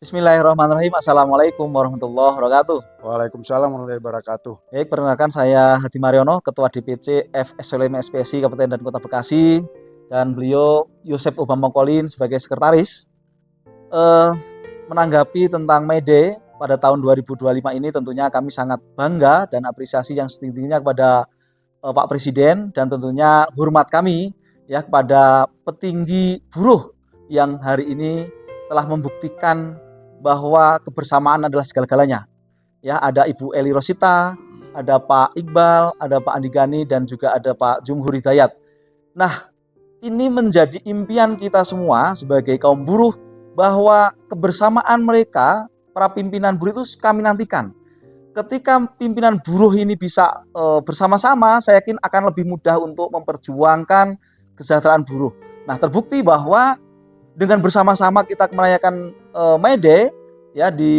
Bismillahirrahmanirrahim. Assalamualaikum warahmatullahi wabarakatuh. Waalaikumsalam warahmatullahi wabarakatuh. Baik, perkenalkan saya Hadi Mariono, Ketua DPC FSLM SPSI Kabupaten dan Kota Bekasi, dan beliau Yosep Obama Kolin sebagai sekretaris. Menanggapi tentang May Day pada tahun 2025 ini, tentunya kami sangat bangga dan apresiasi yang setinggi-tingginya kepada Pak Presiden, dan tentunya hormat kami ya kepada petinggi buruh yang hari ini telah membuktikan bahwa kebersamaan adalah segala-galanya. Ya, ada Ibu Eli Rosita, ada Pak Iqbal, ada Pak Andi Gani, dan juga ada Pak Jumhur Hidayat. Nah, ini menjadi impian kita semua sebagai kaum buruh bahwa kebersamaan mereka, para pimpinan buruh itu kami nantikan. Ketika pimpinan buruh ini bisa bersama-sama, saya yakin akan lebih mudah untuk memperjuangkan kesejahteraan buruh. Nah, terbukti bahwa dengan bersama-sama kita merayakan May Day ya di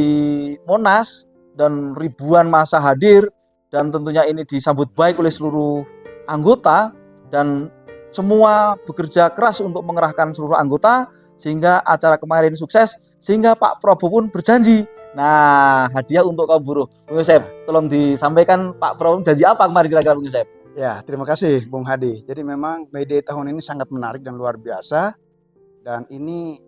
Monas, dan ribuan massa hadir, dan tentunya ini disambut baik oleh seluruh anggota, dan semua bekerja keras untuk mengerahkan seluruh anggota sehingga acara kemarin sukses, sehingga Pak Prabowo pun berjanji. Nah, hadiah untuk kaum buruh. Bung Yosep, tolong disampaikan Pak Prabowo janji apa kemarin kira-kira, Bung Yosep? Ya, terima kasih Bung Hadi. Jadi memang May Day tahun ini sangat menarik dan luar biasa. Dan ini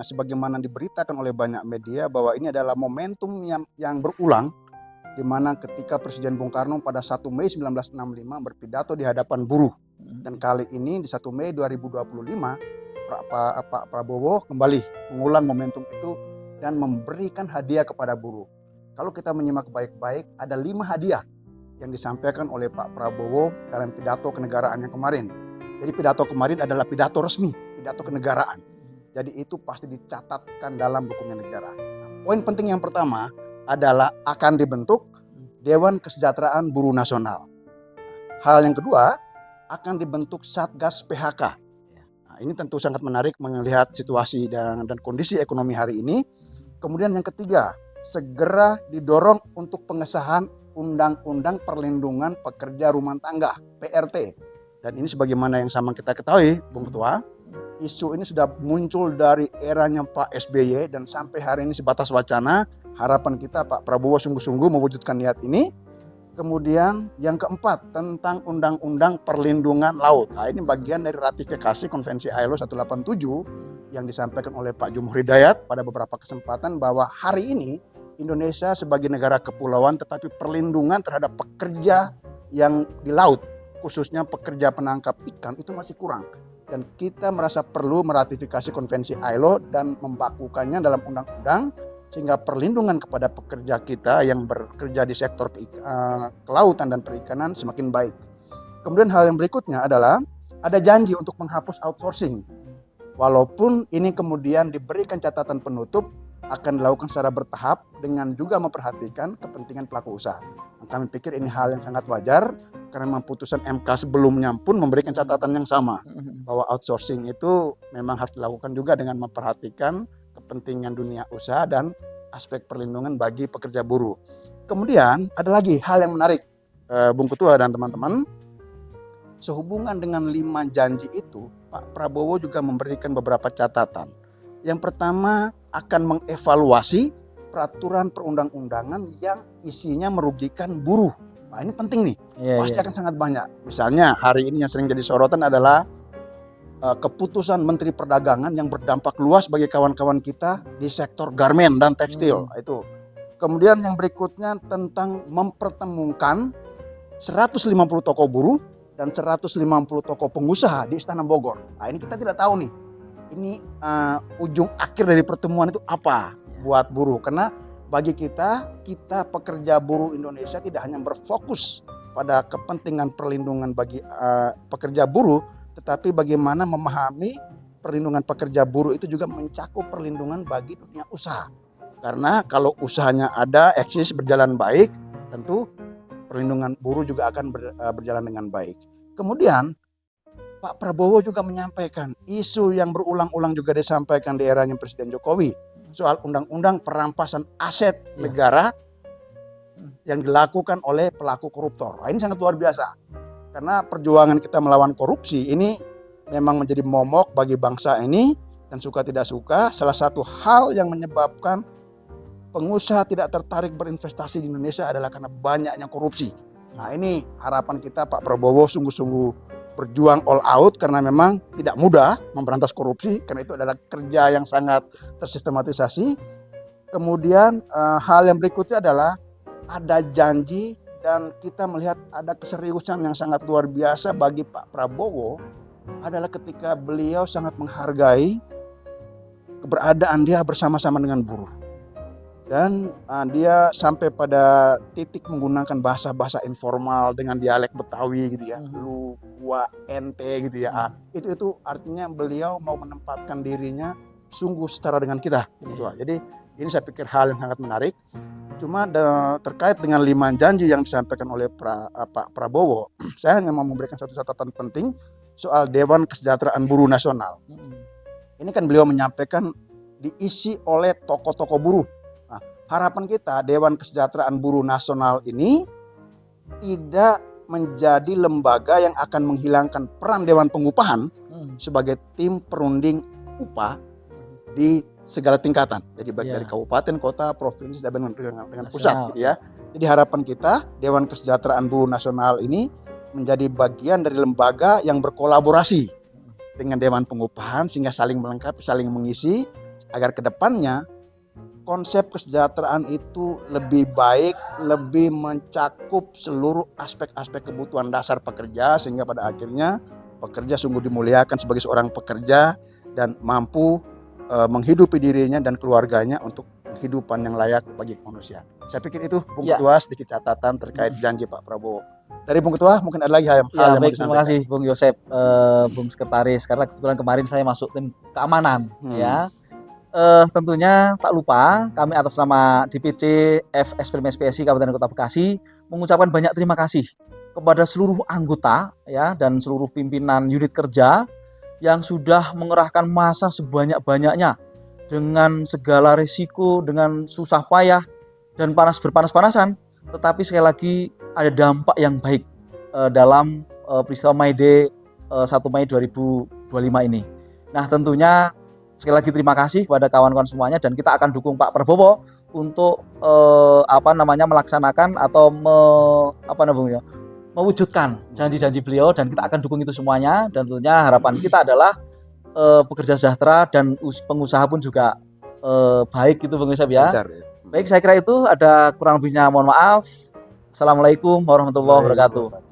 sebagaimana diberitakan oleh banyak media bahwa ini adalah momentum yang berulang, di mana ketika Presiden Bung Karno pada 1 Mei 1965 berpidato di hadapan buruh. Dan kali ini di 1 Mei 2025 Pak Prabowo kembali mengulang momentum itu dan memberikan hadiah kepada buruh. Kalau kita menyimak baik-baik, ada 5 hadiah yang disampaikan oleh Pak Prabowo dalam pidato kenegaraan yang kemarin. Jadi pidato kemarin adalah pidato resmi, pidato kenegaraan. Jadi itu pasti dicatatkan dalam dokumen negara. Nah, poin penting yang pertama adalah akan dibentuk Dewan Kesejahteraan Buruh Nasional. Hal yang kedua, akan dibentuk Satgas PHK. Nah, ini tentu sangat menarik melihat situasi dan kondisi ekonomi hari ini. Kemudian yang ketiga, segera didorong untuk pengesahan Undang-Undang Perlindungan Pekerja Rumah Tangga (PRT). Dan ini sebagaimana yang sama kita ketahui, Bung Ketua, isu ini sudah muncul dari eranya Pak SBY dan sampai hari ini sebatas wacana. Harapan kita Pak Prabowo sungguh-sungguh mewujudkan niat ini. Kemudian yang keempat, tentang Undang-Undang Perlindungan Laut. Nah, ini bagian dari ratifikasi Konvensi ILO 187 yang disampaikan oleh Pak Jumhur Hidayat pada beberapa kesempatan bahwa hari ini Indonesia sebagai negara kepulauan, tetapi perlindungan terhadap pekerja yang di laut, khususnya pekerja penangkap ikan, itu masih kurang. Dan kita merasa perlu meratifikasi Konvensi ILO dan membakukannya dalam undang-undang, sehingga perlindungan kepada pekerja kita yang bekerja di sektor kelautan dan perikanan semakin baik. Kemudian hal yang berikutnya adalah ada janji untuk menghapus outsourcing. Walaupun ini kemudian diberikan catatan penutup, akan dilakukan secara bertahap dengan juga memperhatikan kepentingan pelaku usaha. Kami pikir ini hal yang sangat wajar karena memang putusan MK sebelumnya pun memberikan catatan yang sama bahwa outsourcing itu memang harus dilakukan juga dengan memperhatikan kepentingan dunia usaha dan aspek perlindungan bagi pekerja buruh. Kemudian ada lagi hal yang menarik, Bung Ketua dan teman-teman. Sehubungan dengan 5 janji itu, Pak Prabowo juga memberikan beberapa catatan. Yang pertama, akan mengevaluasi peraturan perundang-undangan yang isinya merugikan buruh. Nah, ini penting nih, pasti akan sangat banyak. Misalnya hari ini yang sering jadi sorotan adalah keputusan Menteri Perdagangan yang berdampak luas bagi kawan-kawan kita di sektor garmen dan tekstil. Itu. Kemudian yang berikutnya tentang mempertemukan 150 toko buruh dan 150 toko pengusaha di Istana Bogor. Nah, ini kita tidak tahu nih, ini ujung akhir dari pertemuan itu apa buat buruh. Karena bagi kita pekerja buruh Indonesia tidak hanya berfokus pada kepentingan perlindungan bagi pekerja buruh, tetapi bagaimana memahami perlindungan pekerja buruh itu juga mencakup perlindungan bagi dunia usaha. Karena kalau usahanya ada, eksis, berjalan baik, tentu perlindungan buruh juga akan berjalan dengan baik. Kemudian Pak Prabowo juga menyampaikan isu yang berulang-ulang juga disampaikan di eranya Presiden Jokowi soal undang-undang perampasan aset negara yang dilakukan oleh pelaku koruptor. Nah, ini sangat luar biasa. Karena perjuangan kita melawan korupsi ini memang menjadi momok bagi bangsa ini dan suka tidak suka, salah satu hal yang menyebabkan pengusaha tidak tertarik berinvestasi di Indonesia adalah karena banyaknya korupsi. Nah, ini harapan kita Pak Prabowo sungguh-sungguh berjuang all out karena memang tidak mudah memberantas korupsi karena itu adalah kerja yang sangat tersistematisasi. Kemudian hal yang berikutnya adalah ada janji dan kita melihat ada keseriusan yang sangat luar biasa bagi Pak Prabowo adalah ketika beliau sangat menghargai keberadaan dia bersama-sama dengan buruh. Dan dia sampai pada titik menggunakan bahasa-bahasa informal dengan dialek Betawi gitu ya, lu, gua, ente gitu ya. Itu artinya beliau mau menempatkan dirinya sungguh setara dengan kita. Gitu. Jadi ini saya pikir hal yang sangat menarik. Cuma terkait dengan 5 janji yang disampaikan oleh Pak Prabowo, saya hanya mau memberikan satu catatan penting soal Dewan Kesejahteraan Buruh Nasional. Ini kan beliau menyampaikan diisi oleh tokoh-tokoh buruh. Harapan kita Dewan Kesejahteraan Buruh Nasional ini tidak menjadi lembaga yang akan menghilangkan peran Dewan Pengupahan sebagai tim perunding upah di segala tingkatan. Jadi baik dari kabupaten, kota, provinsi, dan dengan pusat. Gitu ya. Jadi harapan kita Dewan Kesejahteraan Buruh Nasional ini menjadi bagian dari lembaga yang berkolaborasi dengan Dewan Pengupahan sehingga saling melengkapi, saling mengisi agar kedepannya konsep kesejahteraan itu lebih baik, lebih mencakup seluruh aspek-aspek kebutuhan dasar pekerja sehingga pada akhirnya pekerja sungguh dimuliakan sebagai seorang pekerja dan mampu menghidupi dirinya dan keluarganya untuk kehidupan yang layak bagi manusia. Saya pikir itu Bung Ketua sedikit catatan terkait janji Pak Prabowo. Dari Bung Ketua mungkin ada lagi hal yang baik, terima kasih Bung Yosep, Bung Sekretaris, karena kebetulan kemarin saya masuk tim keamanan ya. Tentunya tak lupa kami atas nama DPC FSPM SPSI Kabupaten Kota Bekasi mengucapkan banyak terima kasih kepada seluruh anggota ya dan seluruh pimpinan unit kerja yang sudah mengerahkan massa sebanyak-banyaknya dengan segala risiko, dengan susah payah dan berpanas-panasan, tetapi sekali lagi ada dampak yang baik dalam peristiwa May Day 1 Mei 2025 ini. Nah, tentunya sekali lagi terima kasih kepada kawan-kawan semuanya dan kita akan dukung Pak Prabowo untuk melaksanakan atau mewujudkan janji-janji beliau dan kita akan dukung itu semuanya dan tentunya harapan kita adalah pekerja sejahtera dan pengusaha pun juga baik gitu Bung Yosep ya. Baik, saya kira itu ada kurang lebihnya mohon maaf. Assalamualaikum warahmatullahi wabarakatuh.